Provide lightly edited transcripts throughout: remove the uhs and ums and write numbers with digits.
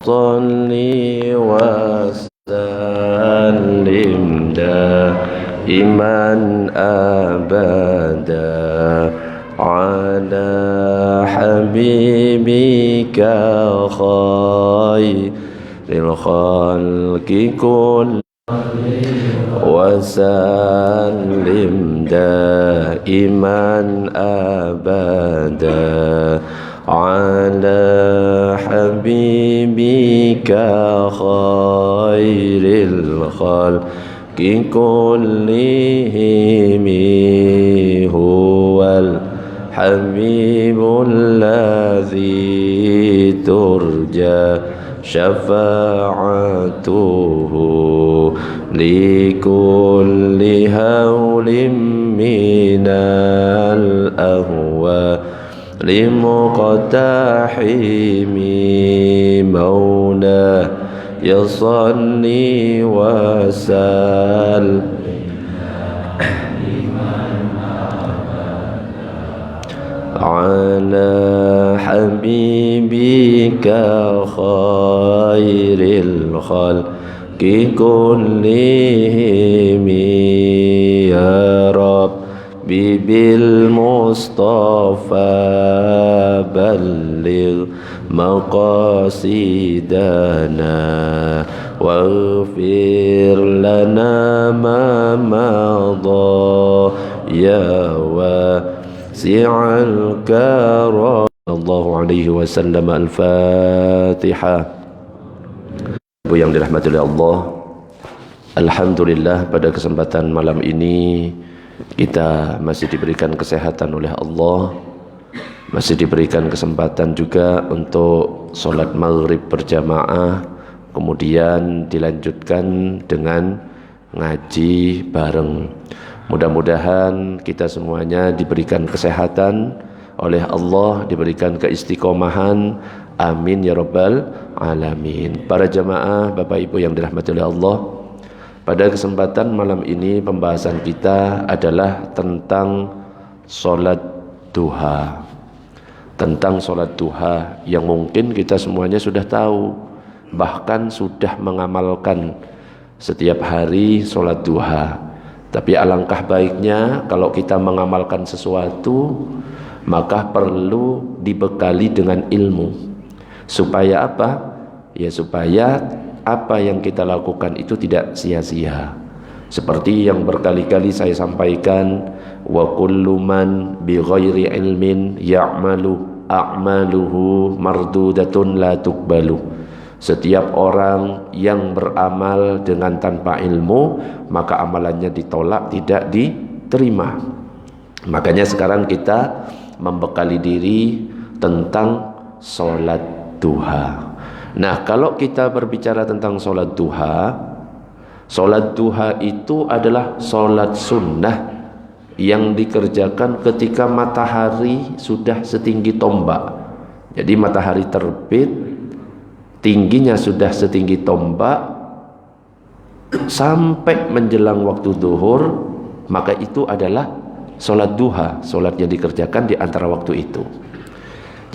صلي وسلم دائما أبدا على حبيبك خير الخلق كل وسلم دائما أبدا على حبيبك خير الخلق كلهم هو الحبيب الذي ترجى شفاعته لكل هول من الأهوال لمقتحم مولاه يصلي وسلم على حبيبك خير الخلق كلهم يا رب بالمصطفى بلغ مقاصدنا واغفر لنا ما مضى يا واسع الكرم الله عليه وسلم. Al-Fatihah. Ibu yang dirahmati oleh Allah, alhamdulillah pada kesempatan malam ini kita masih diberikan kesehatan oleh Allah, masih diberikan kesempatan juga untuk sholat maghrib berjamaah, kemudian dilanjutkan dengan ngaji bareng. Mudah-mudahan kita semuanya diberikan kesehatan oleh Allah, diberikan keistiqomahan, amin ya rabbal alamin. Para jamaah, Bapak Ibu yang dirahmati oleh Allah, pada kesempatan malam ini pembahasan kita adalah tentang sholat duha. Tentang sholat duha yang mungkin kita semuanya sudah tahu, bahkan sudah mengamalkan setiap hari sholat duha. Tapi alangkah baiknya kalau kita mengamalkan sesuatu, maka perlu dibekali dengan ilmu. Supaya apa? Ya supaya apa yang kita lakukan itu tidak sia-sia. Seperti yang berkali-kali saya sampaikan, wa kullu man bi ghairi ilmin ya'malu a'maluhu mardudatun la tuqbalu. Setiap orang yang beramal dengan tanpa ilmu, maka amalannya ditolak, tidak diterima. Makanya sekarang kita membekali diri tentang sholat duha. Nah, kalau kita berbicara tentang sholat duha itu adalah sholat sunnah yang dikerjakan ketika matahari sudah setinggi tombak. Jadi matahari terbit, tingginya sudah setinggi tombak, sampai menjelang waktu zuhur, maka itu adalah sholat duha, sholat yang dikerjakan di antara waktu itu.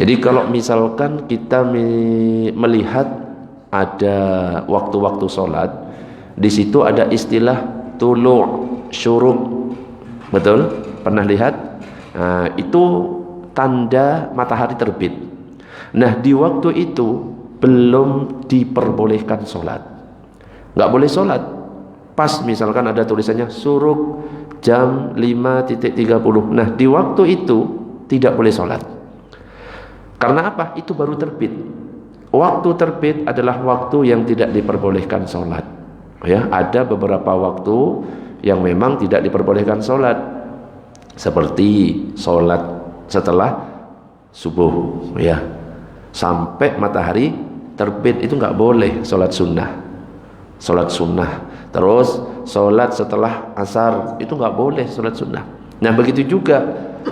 Jadi kalau misalkan kita melihat ada waktu-waktu sholat, di situ ada istilah tulu' syuruk, betul? Pernah lihat? Nah, itu tanda matahari terbit. Nah, di waktu itu belum diperbolehkan sholat, nggak boleh sholat. Pas misalkan ada tulisannya suruk jam 5.30, nah di waktu itu tidak boleh sholat. Karena apa? Itu baru terbit. Waktu terbit adalah waktu yang tidak diperbolehkan sholat. Ya, ada beberapa waktu yang memang tidak diperbolehkan sholat, seperti sholat setelah subuh, ya, sampai matahari terbit itu nggak boleh sholat sunnah. Sholat sunnah. Terus sholat setelah asar itu nggak boleh sholat sunnah. Nah begitu juga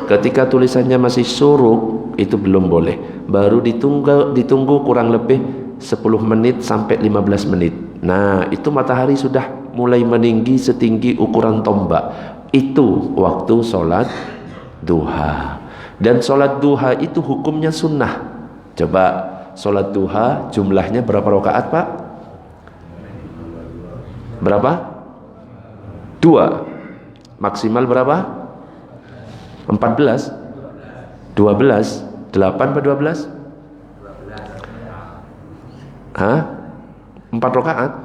ketika tulisannya masih suruk, itu belum boleh. Baru ditunggu kurang lebih 10 menit sampai 15 menit. Nah itu matahari sudah mulai meninggi setinggi ukuran tombak. Itu waktu sholat duha. Dan sholat duha itu hukumnya sunnah. Coba sholat duha jumlahnya berapa rakaat Pak? Berapa? 2. Maksimal berapa? 14? 12? 8 atau 12? Hah? 4 rakaat?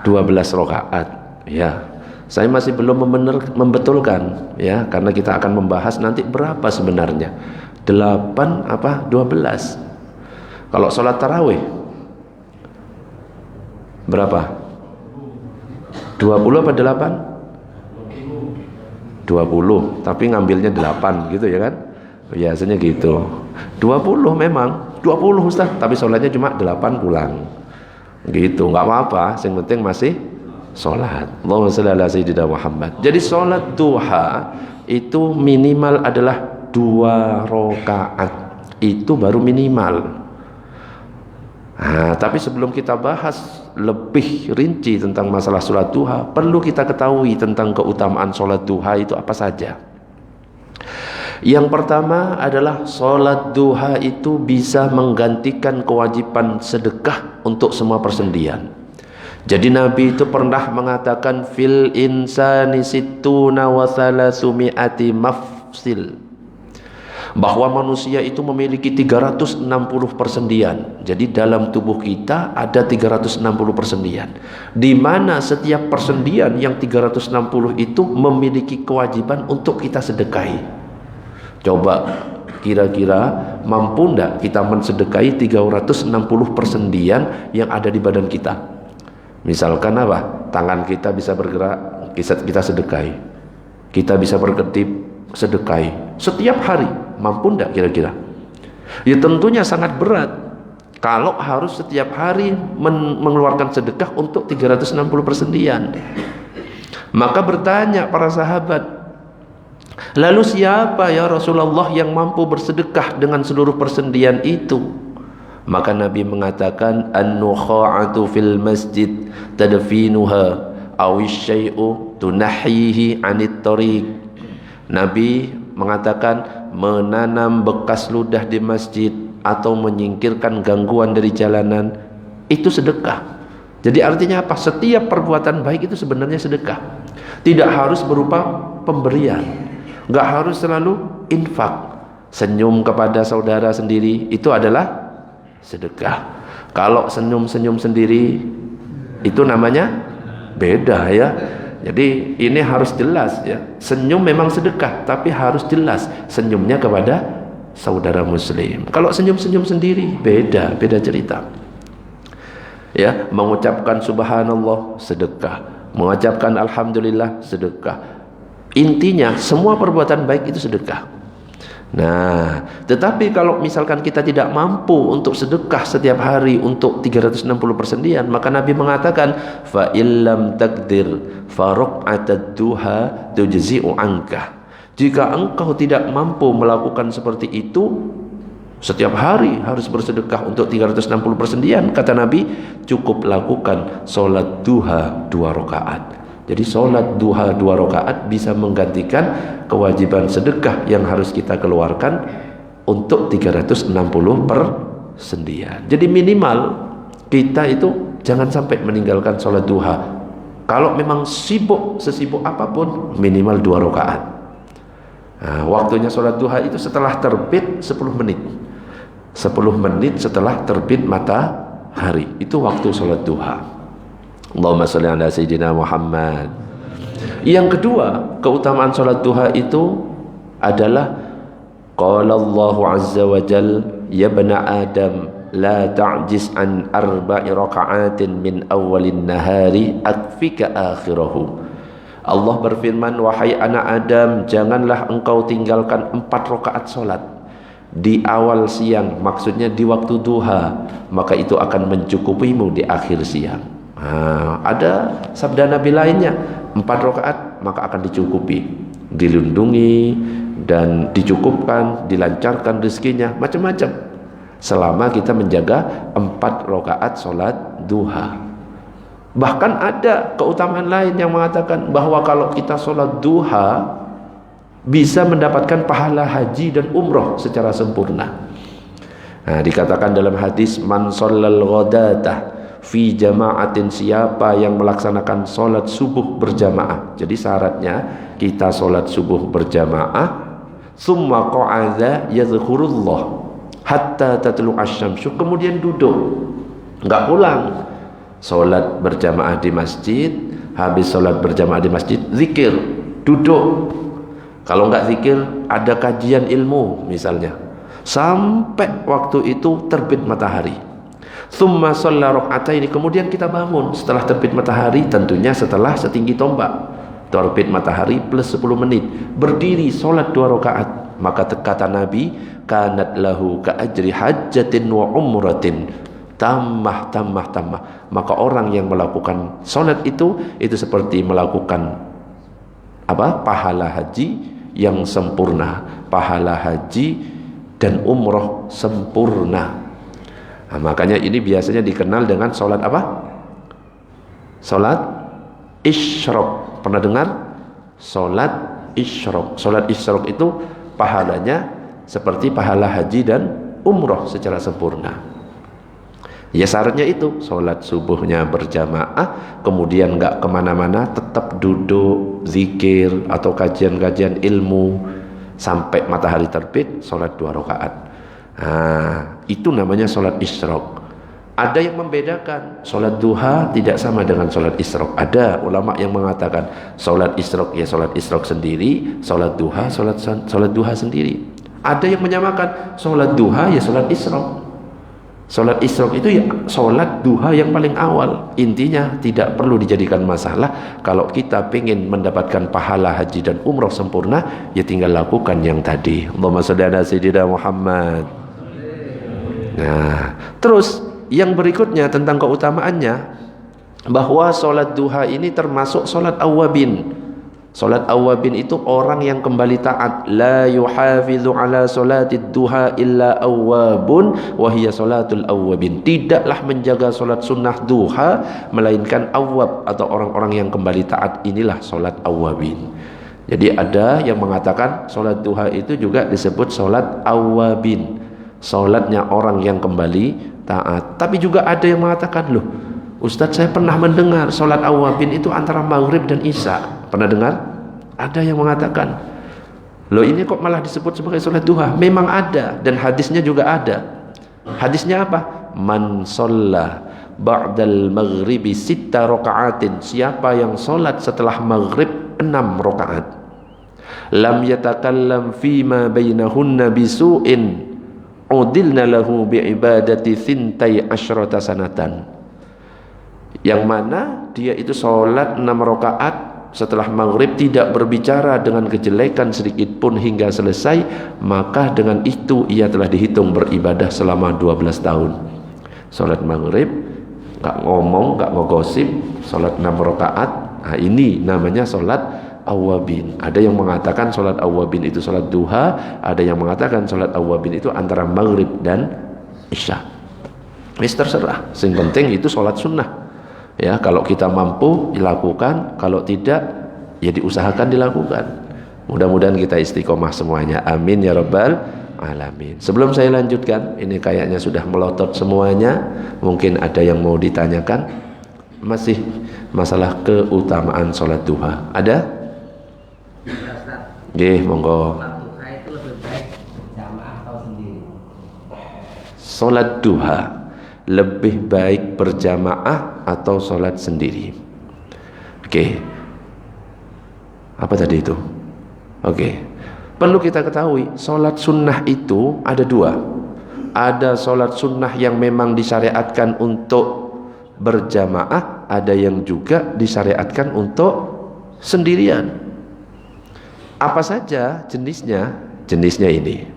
12 rakaat. Ya. Saya masih belum membetulkan ya, karena kita akan membahas nanti berapa sebenarnya. 8 apa 12? Kalau sholat tarawih berapa? 20 apa 8? 20, tapi ngambilnya 8 gitu ya kan? Biasanya gitu. 20 memang, 20 Ustaz, tapi sholatnya cuma 8 pulang. Gitu, nggak apa-apa, yang penting masih sholat. Allahumma shalli ala sayyidina Muhammad. Jadi sholat duha itu minimal adalah 2 rakaat. Itu baru minimal. Nah, tapi sebelum kita bahas lebih rinci tentang masalah sholat duha, perlu kita ketahui tentang keutamaan sholat duha itu apa saja. Yang pertama adalah sholat duha itu bisa menggantikan kewajiban sedekah untuk semua persendian. Jadi Nabi itu pernah mengatakan fil insani sittuna wa thalatsumi'ati mafsil, bahwa manusia itu memiliki 360 persendian. Jadi dalam tubuh kita ada 360 persendian, di mana setiap persendian yang 360 itu memiliki kewajiban untuk kita sedekahi. Coba kira-kira mampu enggak kita mensedekahi 360 persendian yang ada di badan kita? Misalkan apa? Tangan kita bisa bergerak, kita sedekahi. Kita bisa berkedip, sedekahi. Setiap hari, mampu enggak kira-kira? Ya tentunya sangat berat kalau harus setiap hari mengeluarkan sedekah untuk 360 persendian. Maka bertanya para sahabat, lalu siapa ya Rasulullah yang mampu bersedekah dengan seluruh persendian itu? Maka Nabi mengatakan an-nukha'atu fil masjid tadfinuha awisyai'u tunahihi anit tariq. Nabi mengatakan menanam bekas ludah di masjid atau menyingkirkan gangguan dari jalanan itu sedekah. Jadi artinya apa? Setiap perbuatan baik itu sebenarnya sedekah. Tidak harus berupa pemberian, nggak harus selalu infak. Senyum kepada saudara sendiri itu adalah sedekah. Kalau senyum-senyum sendiri itu namanya beda ya. Jadi ini harus jelas ya. Senyum memang sedekah, tapi harus jelas senyumnya kepada saudara muslim. Kalau senyum-senyum sendiri beda cerita. Ya, mengucapkan subhanallah sedekah, mengucapkan alhamdulillah sedekah. Intinya semua perbuatan baik itu sedekah. Nah, tetapi kalau misalkan kita tidak mampu untuk sedekah setiap hari untuk 360 persendian, maka Nabi mengatakan fa illam takdir fa raq'atad duha tujzi'u anka. Jika engkau tidak mampu melakukan seperti itu, setiap hari harus bersedekah untuk 360 persendian, kata Nabi, cukup lakukan sholat duha 2 rakaat. Jadi sholat duha 2 rakaat bisa menggantikan kewajiban sedekah yang harus kita keluarkan untuk 360 persendian. Jadi minimal kita itu jangan sampai meninggalkan sholat duha. Kalau memang sesibuk apapun, minimal 2 rakaat. Nah, waktunya sholat duha itu setelah terbit 10 menit. 10 menit setelah terbit matahari, itu waktu sholat duha. Allahumma sholli ala sayyidina Muhammad. Yang kedua, keutamaan sholat duha itu adalah qala Allahu azza wa jal ya bana Adam la ta'jiz an 4 raka'atin min awwalin nahari akfika akhirahu. Allah berfirman, wahai anak Adam, janganlah engkau tinggalkan 4 rakaat sholat di awal siang, maksudnya di waktu duha, maka itu akan mencukupimu di akhir siang. Nah, ada sabda Nabi lainnya, 4 rakaat maka akan dicukupi, dilindungi dan dicukupkan, dilancarkan rezekinya, macam-macam, selama kita menjaga 4 rakaat sholat duha. Bahkan ada keutamaan lain yang mengatakan bahwa kalau kita sholat duha bisa mendapatkan pahala haji dan umroh secara sempurna. Nah, dikatakan dalam hadis man shallal ghadatah fi jama'atin, siapa yang melaksanakan sholat subuh berjamaah. Jadi syaratnya kita sholat subuh berjamaah, summa qa'adha yadhkurullah hatta tatlu asyamsu, kemudian duduk, enggak pulang. Sholat berjamaah di masjid, habis sholat berjamaah di masjid zikir, duduk. Kalau enggak zikir, ada kajian ilmu misalnya, sampai waktu itu terbit matahari. Tsumma shalla raka'ataini, kemudian kita bangun setelah terbit matahari, tentunya setelah setinggi tombak. Terbit matahari plus 10 menit, berdiri sholat 2 rakaat. Maka kata Nabi, kanat lahu ka ajri hajjatin wa umratin, tamah. Maka orang yang melakukan sholat itu seperti melakukan apa? Pahala haji yang sempurna, pahala haji dan umroh sempurna. Nah, makanya ini biasanya dikenal dengan sholat apa? Sholat isyraq. Pernah dengar? Sholat isyraq. Sholat isyraq itu pahalanya seperti pahala haji dan umroh secara sempurna. Ya syaratnya itu sholat subuhnya berjamaah, kemudian nggak kemana-mana, tetap duduk zikir atau kajian-kajian ilmu sampai matahari terbit, sholat 2 rakaat. Nah, itu namanya sholat isyraq. Ada yang membedakan sholat duha tidak sama dengan sholat isyraq. Ada ulama yang mengatakan sholat isyraq ya sholat isyraq sendiri, sholat duha sholat duha sendiri. Ada yang menyamakan sholat duha ya sholat isyraq. Sholat isyraq itu ya sholat duha yang paling awal. Intinya tidak perlu dijadikan masalah. Kalau kita ingin mendapatkan pahala haji dan umroh sempurna, ya tinggal lakukan yang tadi. Allahumma shalli ala sayyidina Muhammad. Nah, terus yang berikutnya tentang keutamaannya, bahwa sholat duha ini termasuk sholat awwabin. Sholat awwabin itu orang yang kembali taat. La yuhafidhu ala sholatid duha illa awwabun wa hiya sholatul awwabin. Tidaklah menjaga sholat sunnah duha melainkan awwab atau orang-orang yang kembali taat. Inilah sholat awwabin. Jadi ada yang mengatakan sholat duha itu juga disebut sholat awwabin, sholatnya orang yang kembali taat. Tapi juga ada yang mengatakan, loh Ustadz, saya pernah mendengar sholat awwabin itu antara maghrib dan isya. Pernah dengar? Ada yang mengatakan, loh ini kok malah disebut sebagai sholat duha? Memang ada, dan hadisnya juga ada. Hadisnya apa? Man sholla ba'dal maghribi sitta raka'atin, siapa yang sholat setelah maghrib 6 rakaat, lam yatakallam fima bainahunna bisu'in udilna lahu bi'ibadati thintai asyrata sanatan. Yang mana dia itu sholat 6 rakaat setelah maghrib, tidak berbicara dengan kejelekan sedikit pun hingga selesai, maka dengan itu ia telah dihitung beribadah selama 12 tahun. Sholat maghrib gak ngomong, gak ngegosip, sholat 6 rakaat. Nah, ini namanya sholat awwabin. Ada yang mengatakan sholat awwabin itu sholat duha, ada yang mengatakan sholat awwabin itu antara maghrib dan isya. Ini terserah, yang penting itu sholat sunnah. Ya, kalau kita mampu dilakukan, kalau tidak ya diusahakan dilakukan. Mudah-mudahan kita istiqomah semuanya. Amin ya rabbal alamin. Sebelum saya lanjutkan, ini kayaknya sudah melotot semuanya. Mungkin ada yang mau ditanyakan. Masih masalah keutamaan sholat duha. Ada? Nggih, monggo. Sholat duha lebih baik berjamaah atau sholat sendiri? Oke. Apa tadi itu? Oke. Perlu kita ketahui, sholat sunnah itu ada 2. Ada sholat sunnah yang memang disyariatkan untuk berjamaah, ada yang juga disyariatkan untuk sendirian. Apa saja jenisnya? Jenisnya ini.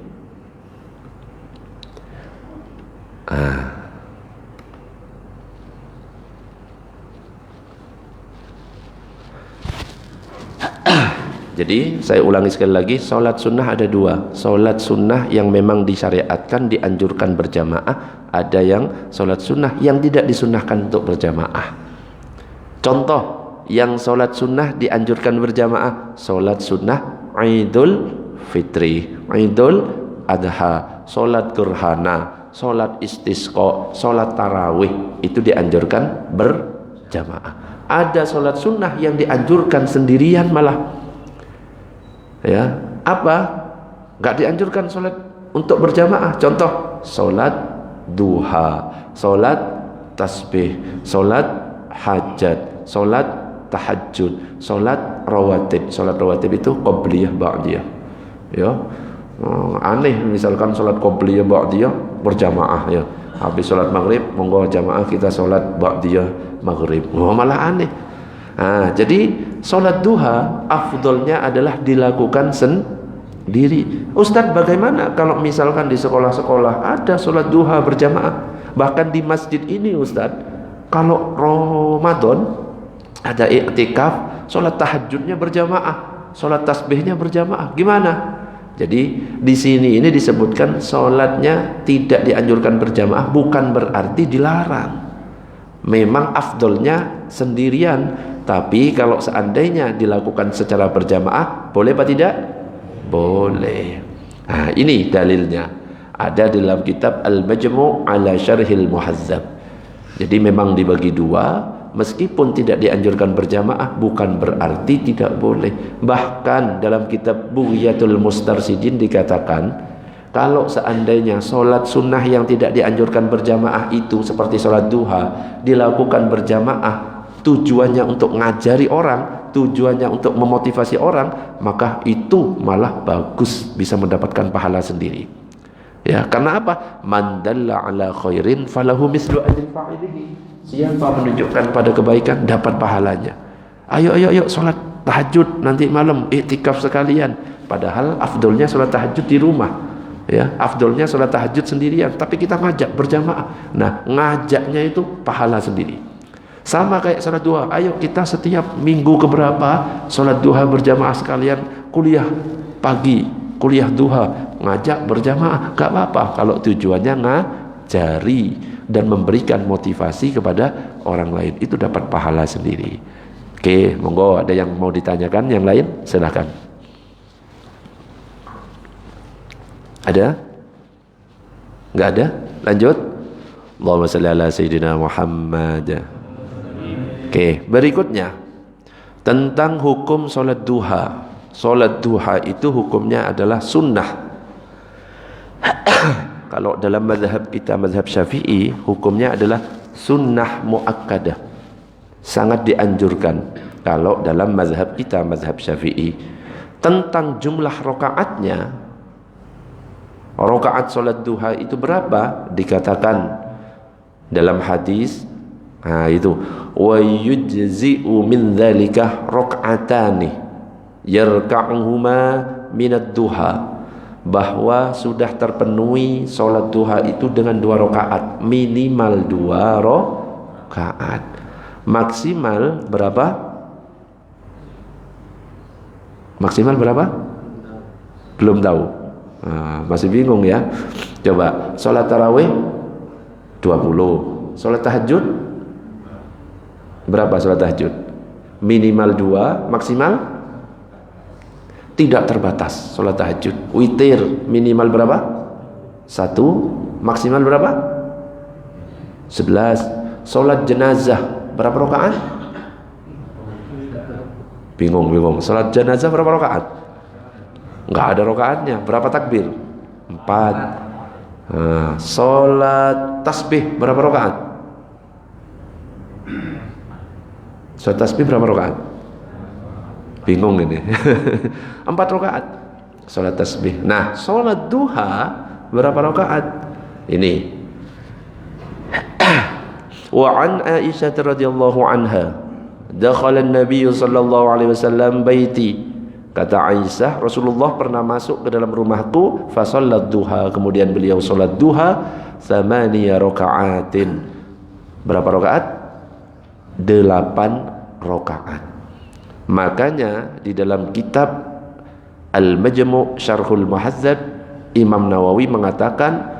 Jadi saya ulangi sekali lagi, sholat sunnah ada 2. Sholat sunnah yang memang disyariatkan, dianjurkan berjamaah. Ada yang sholat sunnah yang tidak disunnahkan untuk berjamaah. Contoh yang sholat sunnah dianjurkan berjamaah, sholat sunnah Idul Fitri, Idul Adha, sholat gerhana, sholat istisqa, sholat tarawih itu dianjurkan berjamaah. Ada sholat sunnah yang dianjurkan sendirian malah. Ya, apa? Nggak dianjurkan sholat untuk berjamaah. Contoh, sholat duha, sholat tasbih, sholat hajat, sholat tahajud, sholat rawatib. Sholat rawatib itu qobliyah ba'diyah. Ya, aneh misalkan sholat qobliyah ba'diyah berjamaah ya. Habis sholat maghrib, monggo jamaah kita sholat ba'diyah maghrib. Malah aneh. Nah, jadi sholat duha afdolnya adalah dilakukan sendiri. Ustadz, bagaimana kalau misalkan di sekolah-sekolah ada sholat duha berjamaah? Bahkan di masjid ini Ustadz, kalau Ramadan ada i'tikaf, sholat tahajudnya berjamaah, sholat tasbihnya berjamaah. Gimana? Jadi di sini ini disebutkan sholatnya tidak dianjurkan berjamaah, bukan berarti dilarang. Memang afdolnya sendirian, tapi kalau seandainya dilakukan secara berjamaah, boleh apa tidak? Boleh. Nah, ini dalilnya. Ada dalam kitab Al-Majmu' ala Syarhil Muhazzab. Jadi memang dibagi dua, meskipun tidak dianjurkan berjamaah bukan berarti tidak boleh. Bahkan dalam kitab Bughyatul Mustarsidin dikatakan, kalau seandainya sholat sunnah yang tidak dianjurkan berjamaah itu seperti sholat duha dilakukan berjamaah, tujuannya untuk ngajari orang, tujuannya untuk memotivasi orang, maka itu malah bagus, bisa mendapatkan pahala sendiri. Ya, karena apa? Man dalla ala khairin falahu mislu ajri fa'ilihi. Siapa menunjukkan pada kebaikan dapat pahalanya. Ayo sholat tahajud nanti malam, iktikaf sekalian. Padahal afdolnya sholat tahajud di rumah. Ya, afdolnya sholat tahajud sendirian, tapi kita ngajak berjamaah. Nah, ngajaknya itu pahala sendiri. Sama kayak sholat duha. Ayo kita setiap minggu keberapa sholat duha berjamaah sekalian, kuliah pagi, kuliah duha, ngajak berjamaah, gak apa-apa kalau tujuannya ngajari dan memberikan motivasi kepada orang lain, itu dapat pahala sendiri. Oke, monggo ada yang mau ditanyakan yang lain, silahkan. Ada? Nggak ada? Lanjut. Allahumma shalli ala sayyidina Muhammad. Oke, berikutnya tentang hukum sholat duha. Sholat duha itu hukumnya adalah sunnah. Kalau dalam mazhab kita, mazhab Syafi'i, hukumnya adalah sunnah muakkadah, sangat dianjurkan. Kalau dalam mazhab kita, mazhab Syafi'i, tentang jumlah rakaatnya, rakaat sholat duha itu berapa? Dikatakan dalam hadis, nah itu, wa yujzi'u min dzalika rak'atani yarka'uhuma minad duha, bahwa sudah terpenuhi sholat duha itu dengan 2 rakaat, minimal 2 rakaat, maksimal berapa? Maksimal berapa? Belum tahu. Nah, masih bingung ya. Coba sholat tarawih 20, sholat tahajud berapa? Sholat tahajud minimal 2, maksimal tidak terbatas. Sholat tahajud witir minimal berapa? 1, maksimal berapa? 11. Sholat jenazah berapa rakaat? Bingung. Sholat jenazah berapa rakaat? Enggak ada rakaatnya. Berapa takbir? 4. Nah, sholat tasbih berapa rakaat? Sholat tasbih berapa rakaat? Bingung ini. 4 rakaat sholat tasbih. Nah, sholat duha berapa rakaat? Ini. Wa an Aisyah radhiyallahu anha, dakhala an-nabiy sallallahu alaihi wasallam baiti. Kata Aisyah, Rasulullah pernah masuk ke dalam rumahku, fa shallat duha, kemudian beliau sholat duha 8 rakaatin. Berapa rakaat? 8 rakaat. Makanya di dalam kitab Al-Majmu' Syarhul Muhazzab, Imam Nawawi mengatakan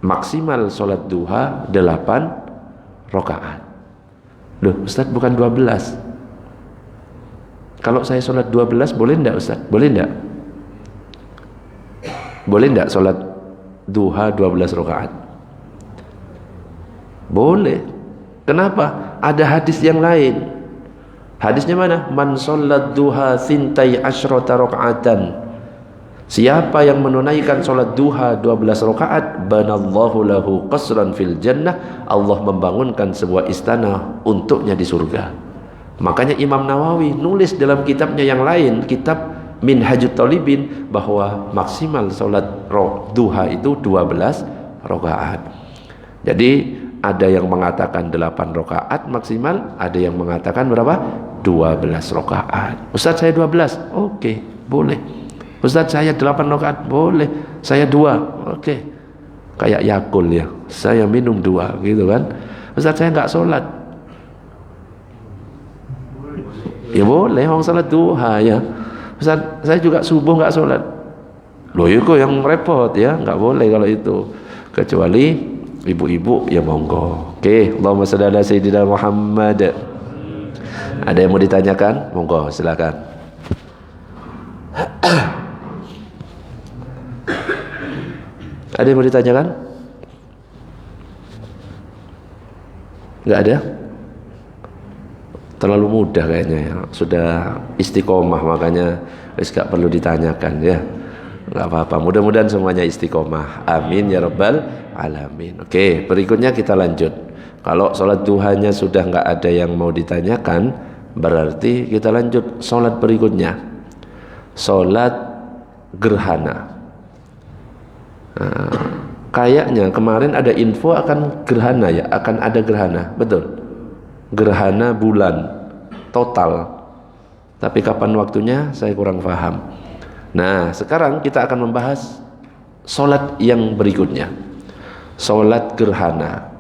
maksimal sholat duha 8 rakaat. Loh Ustaz, bukan 12? Kalau saya sholat 12 boleh enggak Ustaz? Boleh enggak? Boleh enggak sholat duha 12 rakaat? Boleh. Kenapa? Ada hadis yang lain. Hadisnya mana? Man shollat duha thintai asyrata rakaatan. Siapa yang menunaikan sholat duha 12 rakaat, banallahu lahu qasran fil jannah, Allah membangunkan sebuah istana untuknya di surga. Makanya Imam Nawawi nulis dalam kitabnya yang lain, kitab Minhajut Talibin, bahwa maksimal sholat duha itu 12 rakaat. Jadi ada yang mengatakan 8 rakaat maksimal, ada yang mengatakan berapa? 12 rakaat. Ustaz, saya 12. Oke, boleh. Ustaz, saya 8 rakaat. Boleh. Saya 2. Oke. Kayak Yakul ya, saya minum 2 gitu kan. Ustaz, saya nggak sholat. Ya boleh, orang sholat duha ya. Ustaz, saya juga subuh nggak sholat. Loh itu yang repot ya, nggak boleh kalau itu. Kecuali ibu-ibu ya monggo. Oke, Allahumma shalli ala sayyidina Muhammad. Ada yang mau ditanyakan? Monggo, silakan. Ada yang mau ditanyakan? Nggak ada? Terlalu mudah kayaknya ya. Sudah istiqomah, makanya gak perlu ditanyakan ya. Nggak apa-apa, mudah-mudahan semuanya istiqomah. Amin ya rabbal alamin. Oke, berikutnya kita lanjut. Kalau sholat duhanya sudah nggak ada yang mau ditanyakan, berarti kita lanjut sholat berikutnya. Sholat gerhana. Nah, kayaknya kemarin ada info akan gerhana ya, akan ada gerhana, betul? Gerhana bulan total. Tapi kapan waktunya saya kurang paham. Nah, sekarang kita akan membahas sholat yang berikutnya. Sholat gerhana.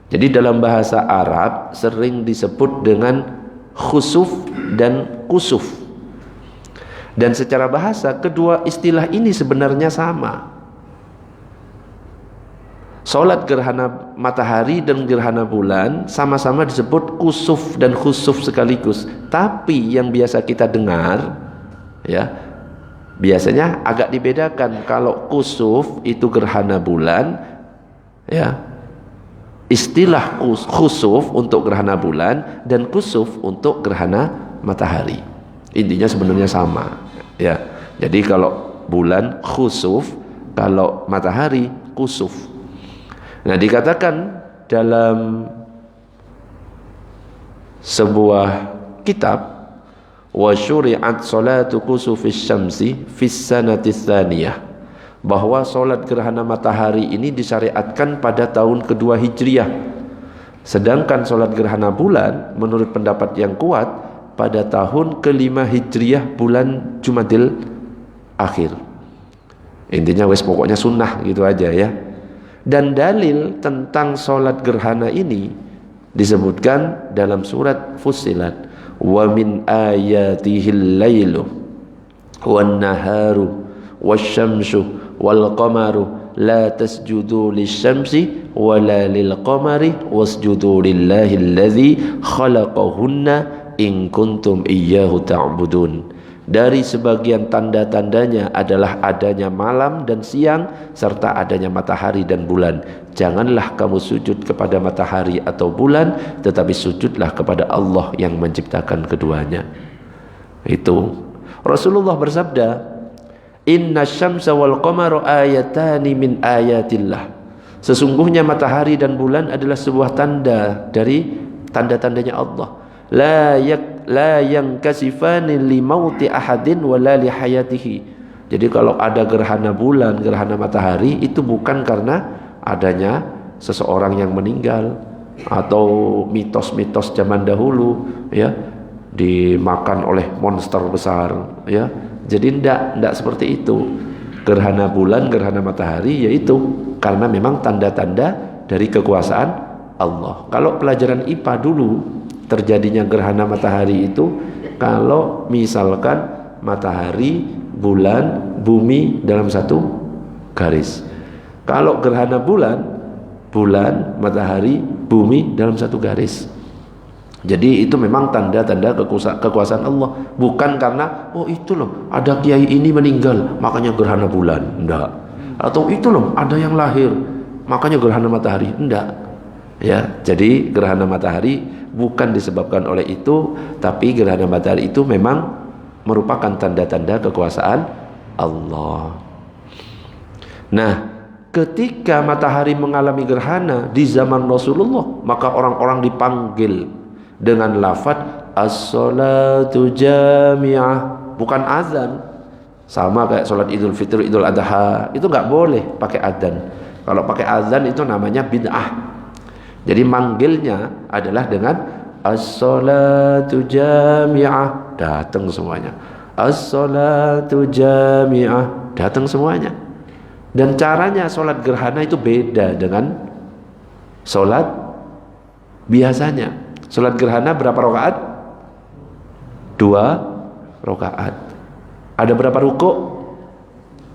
Jadi dalam bahasa Arab sering disebut dengan khusuf dan kusuf. Dan secara bahasa kedua istilah ini sebenarnya sama. Sholat gerhana matahari dan gerhana bulan sama-sama disebut kusuf dan khusuf sekaligus. Tapi yang biasa kita dengar ya, biasanya agak dibedakan. Kalau kusuf itu gerhana bulan ya, istilah khusuf untuk gerhana bulan dan kusuf untuk gerhana matahari. Intinya sebenarnya sama ya. Jadi kalau bulan khusuf, kalau matahari kusuf. Nah, dikatakan dalam sebuah kitab, wa syuri'at salatu kusufis syamsi fis sanati tsaniyah, bahwa salat gerhana matahari ini disyariatkan pada tahun kedua Hijriah. Sedangkan salat gerhana bulan menurut pendapat yang kuat pada tahun kelima Hijriah bulan Jumadil akhir. Intinya wes pokoknya sunnah gitu aja ya. Dan dalil tentang sholat gerhana ini disebutkan dalam surat Fussilat. Wa min ayatihil lailu wan naharu wasyamsu wal qamaru la tasjudu lisyamsi wala lil qamari wasjudu lillahi allazi khalaqahunna in kuntum iyyahu ta'budun. Dari sebagian tanda-tandanya adalah adanya malam dan siang serta adanya matahari dan bulan. Janganlah kamu sujud kepada matahari atau bulan, tetapi sujudlah kepada Allah yang menciptakan keduanya. Itu Rasulullah bersabda, inna syamsa wal qamara ayatani min ayatillah. Sesungguhnya matahari dan bulan adalah sebuah tanda dari tanda-tandanya Allah. La yang kasifani li mauti ahadin wala li hayatihi. Jadi kalau ada gerhana bulan, gerhana matahari, itu bukan karena adanya seseorang yang meninggal atau mitos-mitos zaman dahulu ya, dimakan oleh monster besar ya. Jadi tidak seperti itu. Gerhana bulan, gerhana matahari yaitu karena memang tanda-tanda dari kekuasaan Allah. Kalau pelajaran IPA dulu, terjadinya gerhana matahari itu kalau misalkan matahari, bulan, bumi dalam satu garis. Kalau gerhana bulan, matahari, bumi dalam satu garis. Jadi itu memang tanda-tanda kekuasaan Allah. Bukan karena oh itu loh ada kiai ini meninggal makanya gerhana bulan. Enggak. Atau itu loh ada yang lahir makanya gerhana matahari. Enggak. Ya, jadi gerhana matahari bukan disebabkan oleh itu, tapi gerhana matahari itu memang merupakan tanda-tanda kekuasaan Allah. Nah, ketika matahari mengalami gerhana di zaman Rasulullah, maka orang-orang dipanggil dengan lafaz as-salatu jami'ah, bukan azan. Sama kayak sholat Idul Fitri, Idul Adha, itu nggak boleh pakai adzan. Kalau pakai azan itu namanya bid'ah. Jadi manggilnya adalah dengan as-salatu jami'ah, datang semuanya. As-salatu jami'ah, datang semuanya. Dan caranya sholat gerhana itu beda dengan sholat biasanya. Sholat gerhana berapa rakaat? 2 rakaat. Ada berapa rukuk?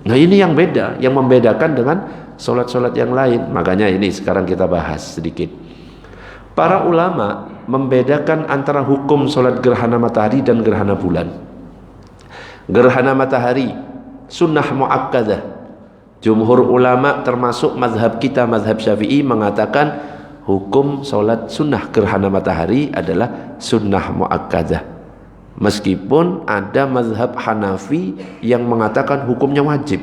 Nah ini yang beda, yang membedakan dengan sholat-sholat yang lain. Makanya ini sekarang kita bahas sedikit. Para ulama membedakan antara hukum sholat gerhana matahari dan gerhana bulan. Gerhana matahari sunnah muakkadah. Jumhur ulama termasuk mazhab kita, mazhab Syafi'i, mengatakan hukum sholat sunnah gerhana matahari adalah sunnah muakkadah. Meskipun ada mazhab Hanafi yang mengatakan hukumnya wajib,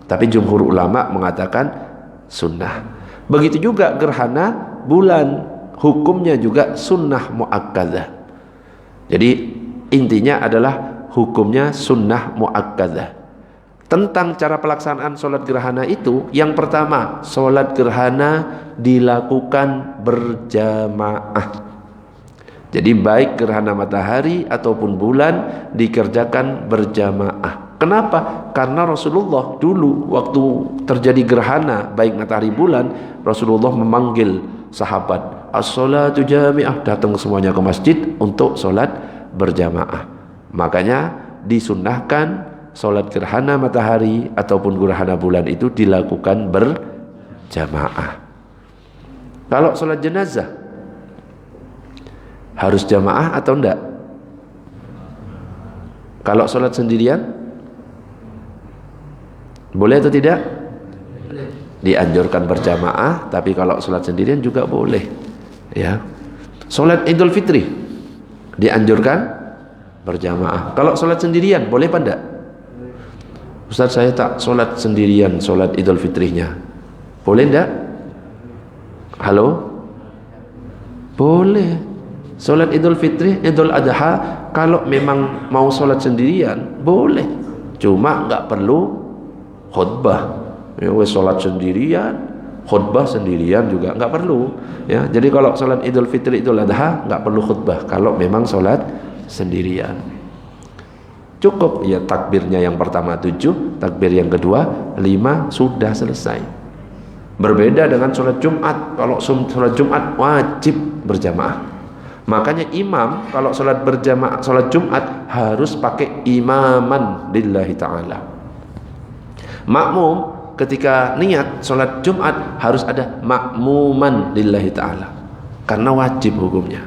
tapi jumhur ulama mengatakan sunnah. Begitu juga gerhana bulan, hukumnya juga sunnah muakkadah. Jadi intinya adalah hukumnya sunnah muakkadah. Tentang cara pelaksanaan sholat gerhana itu, yang pertama, sholat gerhana dilakukan berjamaah. Jadi baik gerhana matahari ataupun bulan dikerjakan berjamaah. Kenapa? Karena Rasulullah dulu waktu terjadi gerhana baik matahari bulan, Rasulullah memanggil sahabat, as-salatu jami'ah, datang semuanya ke masjid untuk sholat berjamaah. Makanya disunnahkan sholat gerhana matahari ataupun gerhana bulan itu dilakukan berjamaah. Kalau sholat jenazah harus jamaah atau enggak? Kalau sholat sendirian boleh atau tidak? Dianjurkan berjamaah, tapi kalau sholat sendirian juga boleh. Ya. Sholat Idul Fitri dianjurkan berjamaah. Kalau sholat sendirian boleh apa enggak? Ustaz, saya tak sholat sendirian, sholat Idul Fitrinya, boleh enggak? Halo? Boleh. Sholat Idul Fitri, Idul Adha, kalau memang mau sholat sendirian boleh, cuma nggak perlu khutbah. Ya, sholat sendirian, khutbah sendirian juga nggak perlu. Ya, jadi kalau sholat Idul Fitri, Idul Adha nggak perlu khutbah. Kalau memang sholat sendirian, cukup ya takbirnya yang pertama 7, takbir yang kedua 5, sudah selesai. Berbeda dengan sholat Jumat. Kalau sholat Jumat wajib berjamaah. Makanya imam kalau sholat berjamaah, sholat Jumat harus pakai imaman lillahi ta'ala. Makmum ketika niat sholat Jumat harus ada makmuman lillahi ta'ala, karena wajib hukumnya.